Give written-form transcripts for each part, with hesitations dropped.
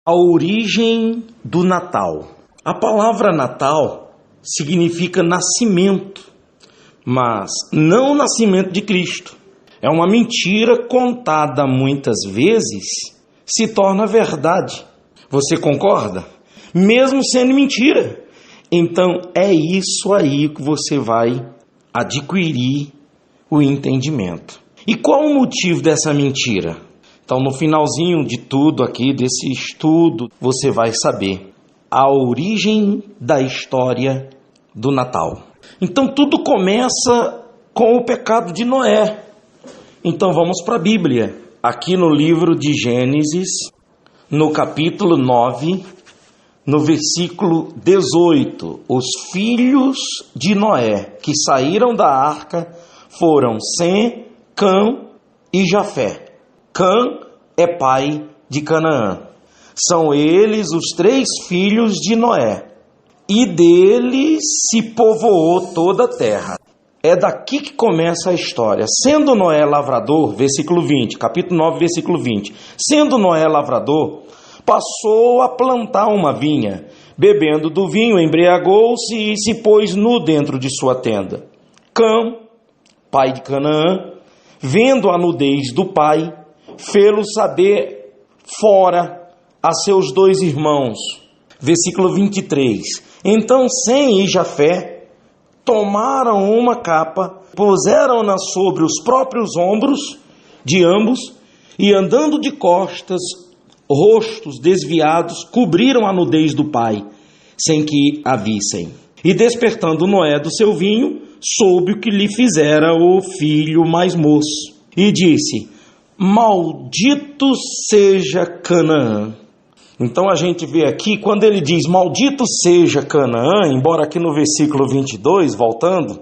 A origem do Natal. A palavra Natal significa nascimento, mas não o nascimento de Cristo. É uma mentira contada muitas vezes, se torna verdade. Você concorda? Mesmo sendo mentira. Então é isso aí que você vai adquirir o entendimento. E qual o motivo dessa mentira? Então, no finalzinho de tudo aqui, desse estudo, você vai saber a origem da história do Natal. Então, tudo começa com o pecado de Noé. Então, vamos para a Bíblia. Aqui no livro de Gênesis, no capítulo 9, no versículo 18. Os filhos de Noé que saíram da arca foram Sem, Cã e Jafé. Cã é pai de Canaã. São eles os 3 filhos de Noé. E deles se povoou toda a terra. É daqui que começa a história. Sendo Noé lavrador, versículo 20, capítulo 9, versículo 20. Sendo Noé lavrador, passou a plantar uma vinha. Bebendo do vinho, embriagou-se e se pôs nu dentro de sua tenda. Cã, pai de Canaã, vendo a nudez do pai, fê-lo saber fora a seus 2 irmãos. Versículo 23. Então Sem e Jafé tomaram uma capa, puseram-na sobre os próprios ombros de ambos e, andando de costas, rostos desviados, cobriram a nudez do pai, sem que a vissem. E despertando Noé do seu vinho, soube o que lhe fizera o filho mais moço. E disse: Maldito seja Canaã. Então a gente vê aqui, quando ele diz maldito seja Canaã, embora aqui no versículo 22, voltando,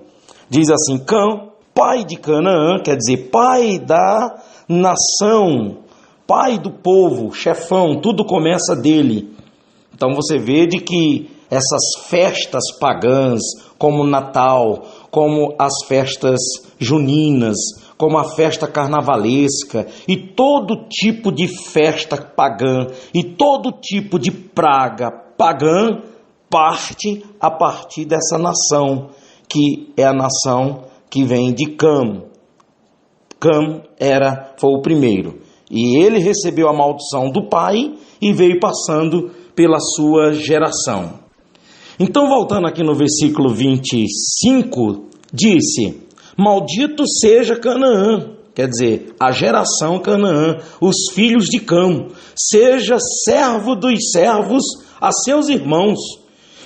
diz assim: Cã, pai de Canaã, quer dizer, pai da nação, pai do povo, chefão, tudo começa dele. Então você vê de que essas festas pagãs, como o Natal, como as festas juninas, como a festa carnavalesca e todo tipo de festa pagã e todo tipo de praga pagã parte a partir dessa nação, que é a nação que vem de Cã. Cã foi o primeiro. E ele recebeu a maldição do pai e veio passando pela sua geração. Então, voltando aqui no versículo 25, disse: Maldito seja Canaã, quer dizer, a geração Canaã, os filhos de Cã, seja servo dos servos a seus irmãos.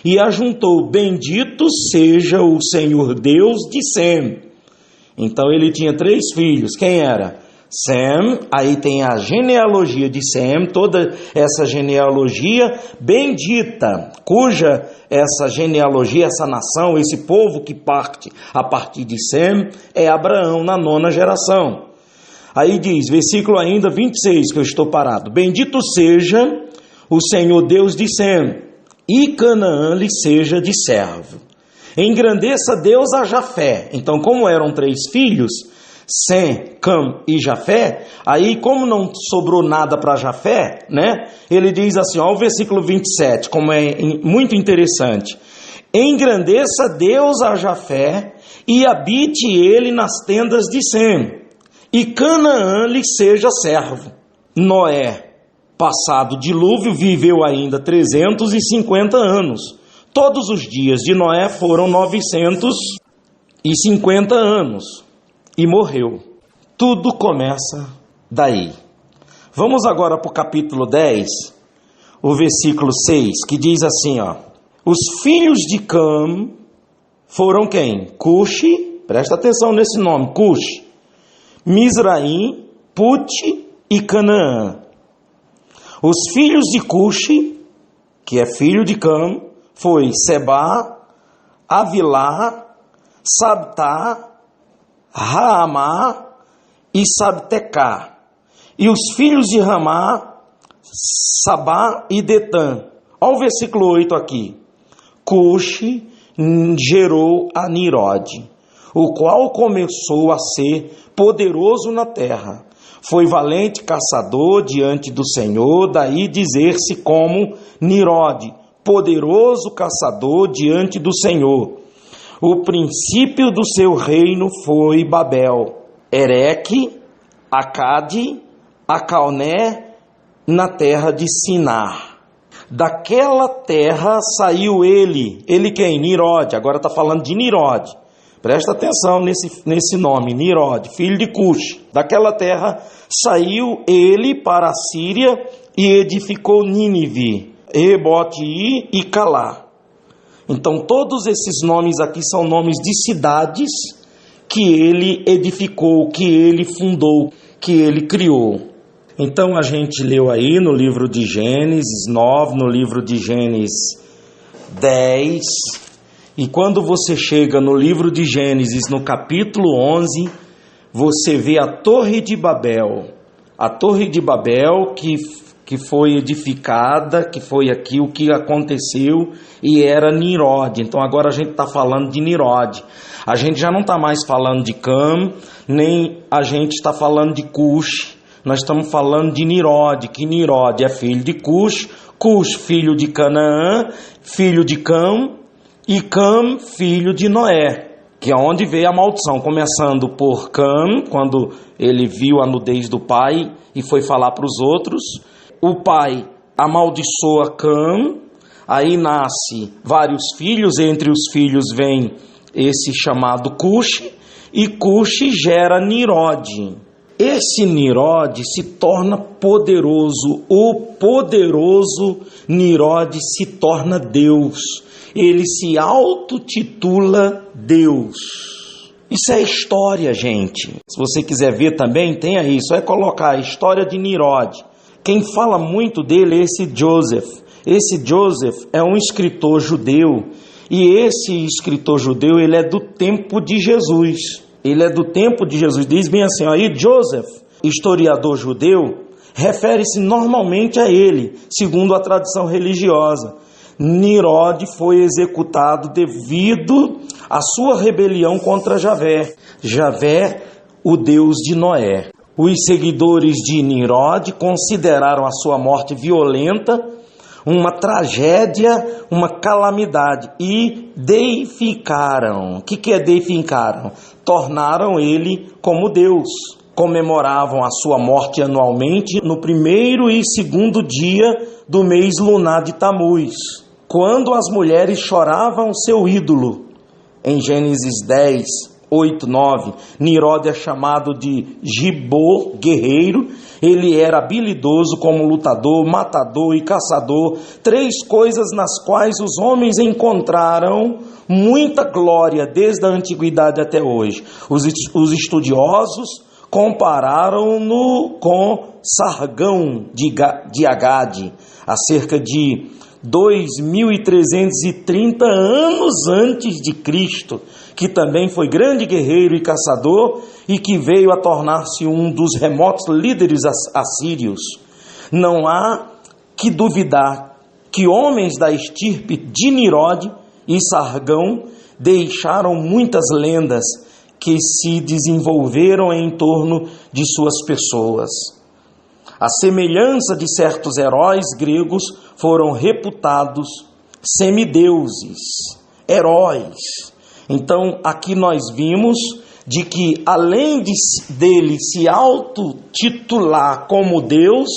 E ajuntou: Bendito seja o Senhor Deus de Sem. Então ele tinha 3 filhos. Quem era? Sem, aí tem a genealogia de Sem, toda essa genealogia bendita, cuja essa genealogia, essa nação, esse povo que parte a partir de Sem, é Abraão na 9ª geração. Aí diz, versículo ainda 26, que eu estou parado: Bendito seja o Senhor Deus de Sem, e Canaã lhe seja de servo. Engrandeça Deus a Jafé. Então, como eram 3 filhos, Sem, Cã e Jafé, aí como não sobrou nada para Jafé, né? Ele diz assim, ó, o versículo 27, como é muito interessante: Engrandeça Deus a Jafé e habite ele nas tendas de Sem, e Canaã lhe seja servo. Noé, passado o dilúvio, viveu ainda 350 anos. Todos os dias de Noé foram 950 anos. E morreu. Tudo começa daí. Vamos agora para o capítulo 10, o versículo 6, que diz assim, ó: Os filhos de Cã foram quem? Cuxi, presta atenção nesse nome, Cuxi, Mizraim, Pute e Canaã. Os filhos de Cuxi, que é filho de Cã, foi Sebá, Avilá, Sabtá, Raamá e Sabtecá. E os filhos de Ramá, Sabá e Detã. Olha o versículo 8 aqui. Cuxi gerou a Nirode, o qual começou a ser poderoso na terra. Foi valente caçador diante do Senhor, daí dizer-se como Nirode, poderoso caçador diante do Senhor. O princípio do seu reino foi Babel, Ereque, Acade, Acalné, na terra de Sinar. Daquela terra saiu ele quem? Nirode, agora está falando de Nirode. Presta atenção nesse nome, Nirode, filho de Cush. Daquela terra saiu ele para a Síria e edificou Nínive, Rebote e Calá. Então todos esses nomes aqui são nomes de cidades que ele edificou, que ele fundou, que ele criou. Então a gente leu aí no livro de Gênesis 9, no livro de Gênesis 10... E quando você chega no livro de Gênesis, no capítulo 11, você vê a Torre de Babel. A Torre de Babel que foi edificada, que foi aqui o que aconteceu, e era Nirode. Então agora a gente está falando de Nirode. A gente já não está mais falando de Cam, nem a gente está falando de Cush. Nós estamos falando de Nirode, que Nirode é filho de Cush, Cush filho de Canaã, filho de Cam, e Cam, filho de Noé, que é onde veio a maldição, começando por Cam, quando ele viu a nudez do pai e foi falar para os outros. O pai amaldiçoa Cam, aí nasce vários filhos, entre os filhos vem esse chamado Cush, e Cush gera Nirode. Esse Nirode se torna poderoso, o poderoso Nirode se torna Deus. Ele se autotitula Deus. Isso é história, gente. Se você quiser ver também, tem aí, só é colocar a história de Nirode. Quem fala muito dele é esse Joseph. Esse Joseph é um escritor judeu, e esse escritor judeu, ele é do tempo de Jesus. Ele é do tempo de Jesus. Diz bem assim, aí Joseph, historiador judeu, refere-se normalmente a ele, segundo a tradição religiosa. Nirode foi executado devido à sua rebelião contra Javé. Javé, o Deus de Noé. Os seguidores de Nirode consideraram a sua morte violenta, uma tragédia, uma calamidade, e deificaram. O que é deificaram? Tornaram ele como Deus. Comemoravam a sua morte anualmente no primeiro e segundo dia do mês lunar de Tamuz, quando as mulheres choravam seu ídolo. Em Gênesis 10, 8, 9, Nirode é chamado de Gibor, guerreiro. Ele era habilidoso como lutador, matador e caçador, três coisas nas quais os homens encontraram muita glória desde a antiguidade até hoje. Os estudiosos compararam-no com Sargão de Agade, há cerca de 2.330 anos antes de Cristo, que também foi grande guerreiro e caçador e que veio a tornar-se um dos remotos líderes assírios. Não há que duvidar que homens da estirpe de Nirode e Sargão deixaram muitas lendas que se desenvolveram em torno de suas pessoas. A semelhança de certos heróis gregos, foram reputados semideuses, heróis. Então, aqui nós vimos de que, além dele se autotitular como Deus,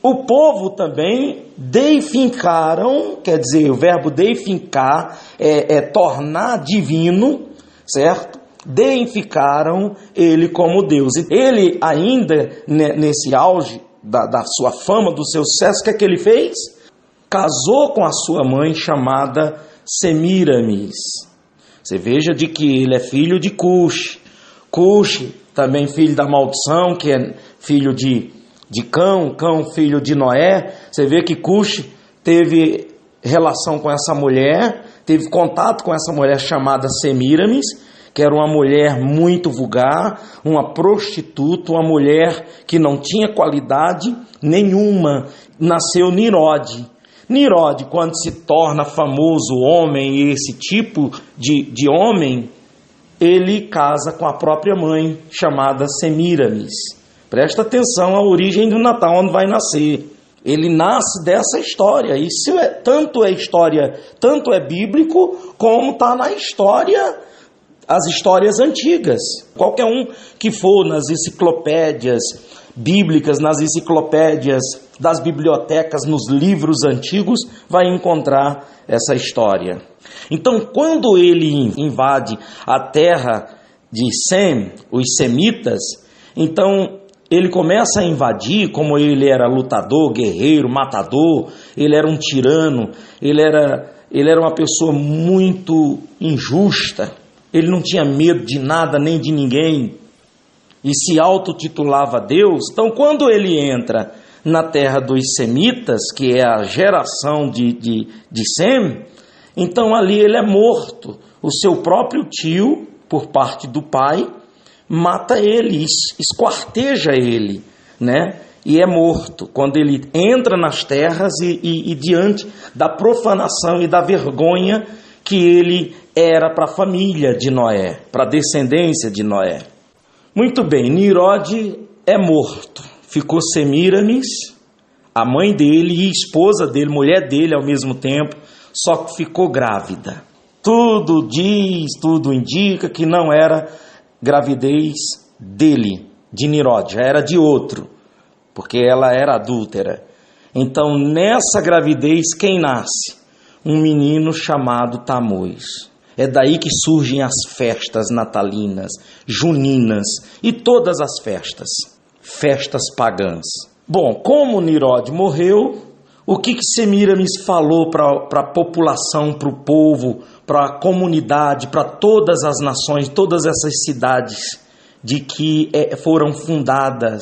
o povo também deificaram, quer dizer, o verbo deificar é tornar divino, certo? Deificaram ele como Deus. Ele ainda, nesse auge da sua fama, do seu sucesso, o que é que ele fez? Casou com a sua mãe, chamada Semiramis. Você veja de que ele é filho de Cush. Cush, também filho da maldição, que é filho de Cão, Cão filho de Noé. Você vê que Cush teve relação com essa mulher, teve contato com essa mulher chamada Semiramis, que era uma mulher muito vulgar, uma prostituta, uma mulher que não tinha qualidade nenhuma. Nasceu Nirode. Nirode, quando se torna famoso homem, esse tipo de homem, ele casa com a própria mãe, chamada Semiramis. Presta atenção à origem do Natal, onde vai nascer. Ele nasce dessa história. Isso tanto é bíblico, como está na história, as histórias antigas. Qualquer um que for nas enciclopédias bíblicas, nas enciclopédias das bibliotecas, nos livros antigos, vai encontrar essa história. Então, quando ele invade a terra de Sem, os semitas, então ele começa a invadir, como ele era lutador, guerreiro, matador, ele era um tirano, ele era uma pessoa muito injusta, ele não tinha medo de nada nem de ninguém, e se autotitulava Deus. Então, quando ele entra na terra dos semitas, que é a geração de Sem, então ali ele é morto. O seu próprio tio, por parte do pai, mata ele, esquarteja ele, né? E é morto quando ele entra nas terras e diante da profanação e da vergonha que ele era para a família de Noé, para a descendência de Noé. Muito bem, Nimrod é morto. Ficou Semíramis, a mãe dele e esposa dele, mulher dele ao mesmo tempo, só que ficou grávida. Tudo indica que não era gravidez dele, de Nimrod, já era de outro, porque ela era adúltera. Então, nessa gravidez, quem nasce? Um menino chamado Tamuz. É daí que surgem as festas natalinas, juninas e todas as festas pagãs. Bom, como Nimrod morreu, o que Semíramis falou para a população, para o povo, para a comunidade, para todas as nações, todas essas cidades de que foram fundadas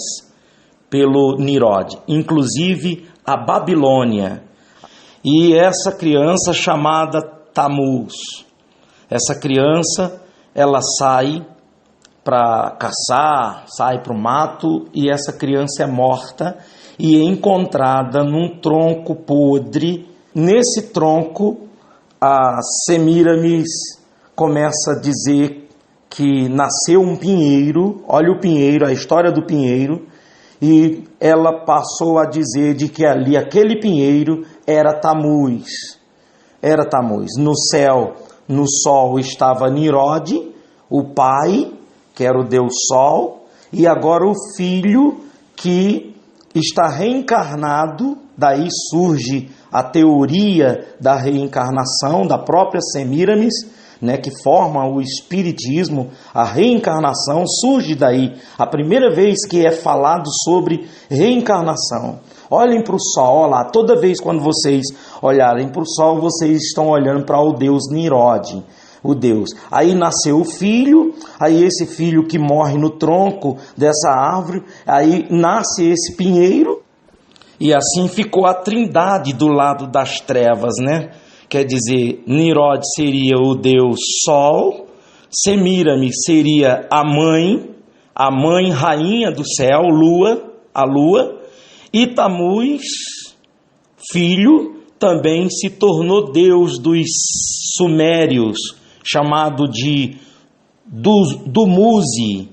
pelo Nimrod, inclusive a Babilônia. E essa criança chamada Tamuz, essa criança, ela sai para caçar, sai para o mato, e essa criança é morta e é encontrada num tronco podre. Nesse tronco, a Semíramis começa a dizer que nasceu um pinheiro. Olha o pinheiro, a história do pinheiro, e ela passou a dizer de que ali, aquele pinheiro, era Tamuz. Era Tamuz. No céu, no sol, estava Nimrod, o pai, que era o Deus Sol, e agora o filho que está reencarnado. Daí surge a teoria da reencarnação da própria Semíramis, né, que forma o espiritismo. A reencarnação surge daí, a primeira vez que é falado sobre reencarnação. Olhem para o sol, olha lá, toda vez quando vocês olharem para o sol, vocês estão olhando para o Deus Nimrod, o Deus. Aí nasceu o filho, aí esse filho que morre no tronco dessa árvore, aí nasce esse pinheiro, e assim ficou a trindade do lado das trevas, né? Quer dizer, Nimrod seria o Deus Sol, Semíramis seria a mãe rainha do céu, a lua, e Tamuz, filho, também se tornou Deus dos sumérios, chamado de Dumuzi,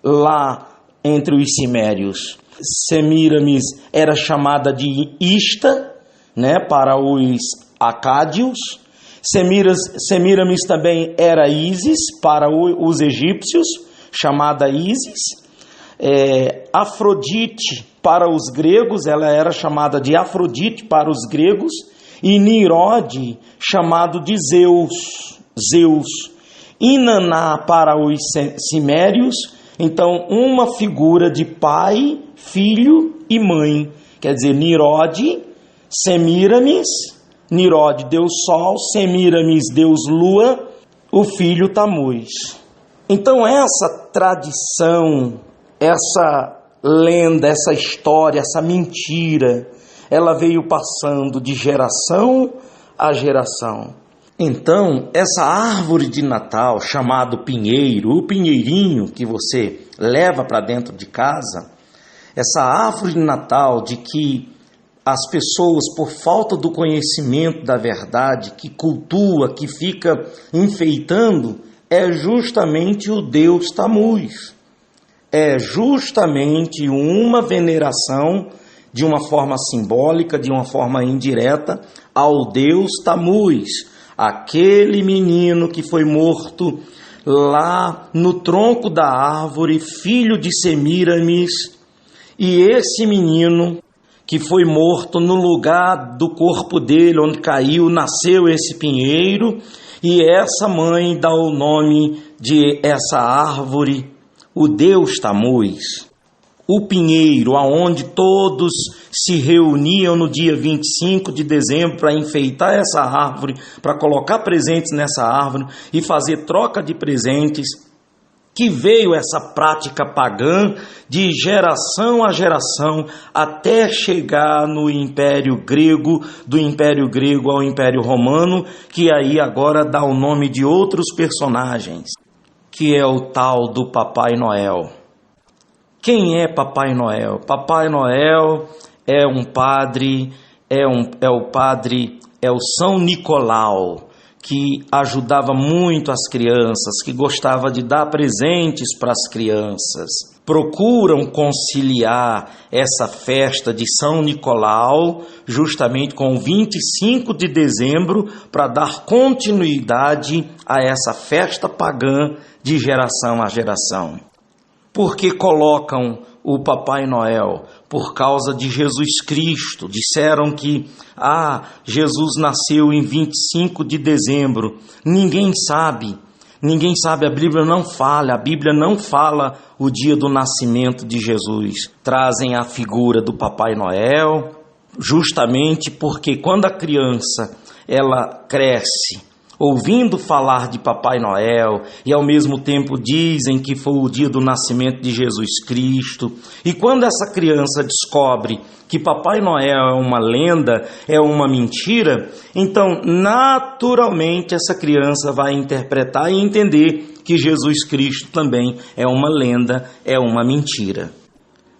lá entre os sumérios. Semíramis era chamada de Ista, né, para os acádios. Semíramis também era Ísis para os egípcios, chamada Ísis. Afrodite para os gregos, ela era chamada de Afrodite para os gregos. E Nimrod, chamado de Zeus. Inaná para os sumérios. Então, uma figura de pai, filho e mãe. Quer dizer, Nimrod, Semíramis, Nimrod, Deus Sol, Semíramis, Deus Lua, o filho Tamuz. Então, essa tradição, essa lenda, essa história, essa mentira, ela veio passando de geração a geração. Então, essa árvore de Natal, chamado pinheiro, o pinheirinho que você leva para dentro de casa, essa árvore de Natal de que as pessoas, por falta do conhecimento da verdade, que cultua, que fica enfeitando, é justamente o Deus Tamuz. é justamente uma veneração de uma forma simbólica, de uma forma indireta, ao deus Tamuz, aquele menino que foi morto lá no tronco da árvore, filho de Semíramis, e esse menino que foi morto no lugar do corpo dele, onde caiu, nasceu esse pinheiro, e essa mãe dá o nome de essa árvore, o deus Tamuz. O pinheiro, aonde todos se reuniam no dia 25 de dezembro para enfeitar essa árvore, para colocar presentes nessa árvore e fazer troca de presentes, que veio essa prática pagã de geração a geração até chegar no Império Grego, do Império Grego ao Império Romano, que aí agora dá o nome de outros personagens, que é o tal do Papai Noel. Quem é Papai Noel? Papai Noel é um padre, é o São Nicolau, que ajudava muito as crianças, que gostava de dar presentes para as crianças. Procuram conciliar essa festa de São Nicolau justamente com o 25 de dezembro para dar continuidade a essa festa pagã de geração a geração. Por que colocam o Papai Noel? Por causa de Jesus Cristo. Disseram que Jesus nasceu em 25 de dezembro. Ninguém sabe, a Bíblia não fala o dia do nascimento de Jesus. Trazem a figura do Papai Noel, justamente porque quando a criança ela cresce ouvindo falar de Papai Noel, e ao mesmo tempo dizem que foi o dia do nascimento de Jesus Cristo, e quando essa criança descobre que Papai Noel é uma lenda, é uma mentira, então naturalmente essa criança vai interpretar e entender que Jesus Cristo também é uma lenda, é uma mentira.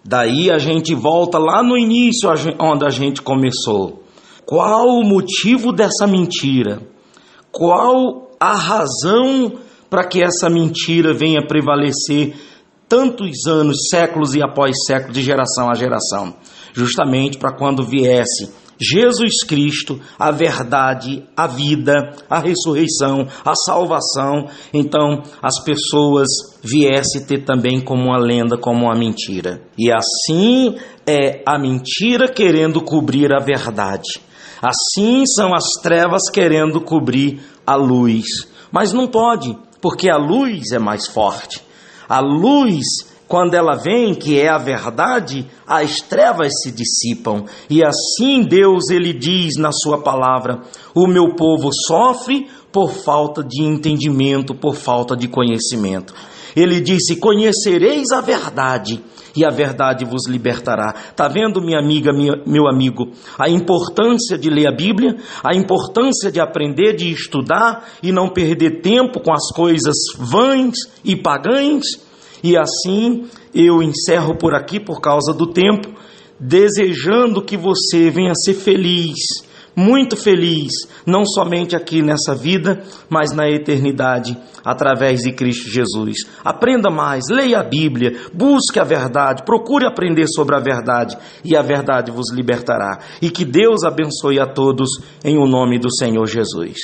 Daí a gente volta lá no início, onde a gente começou. Qual o motivo dessa mentira? Qual a razão para que essa mentira venha prevalecer tantos anos, séculos e após séculos, de geração a geração? Justamente para quando viesse Jesus Cristo, a verdade, a vida, a ressurreição, a salvação, então as pessoas viessem ter também como uma lenda, como uma mentira. E assim é a mentira querendo cobrir a verdade. Assim são as trevas querendo cobrir a luz. Mas não pode, porque a luz é mais forte. A luz, quando ela vem, que é a verdade, as trevas se dissipam. E assim Deus, ele diz na sua palavra: o meu povo sofre por falta de entendimento, por falta de conhecimento. Ele disse: conhecereis a verdade, e a verdade vos libertará. Está vendo, minha amiga, meu amigo, a importância de ler a Bíblia, a importância de aprender, de estudar e não perder tempo com as coisas vãs e pagãs? E assim eu encerro por aqui por causa do tempo, desejando que você venha ser feliz, muito feliz, não somente aqui nessa vida, mas na eternidade, através de Cristo Jesus. Aprenda mais, leia a Bíblia, busque a verdade, procure aprender sobre a verdade, e a verdade vos libertará. E que Deus abençoe a todos, em o nome do Senhor Jesus.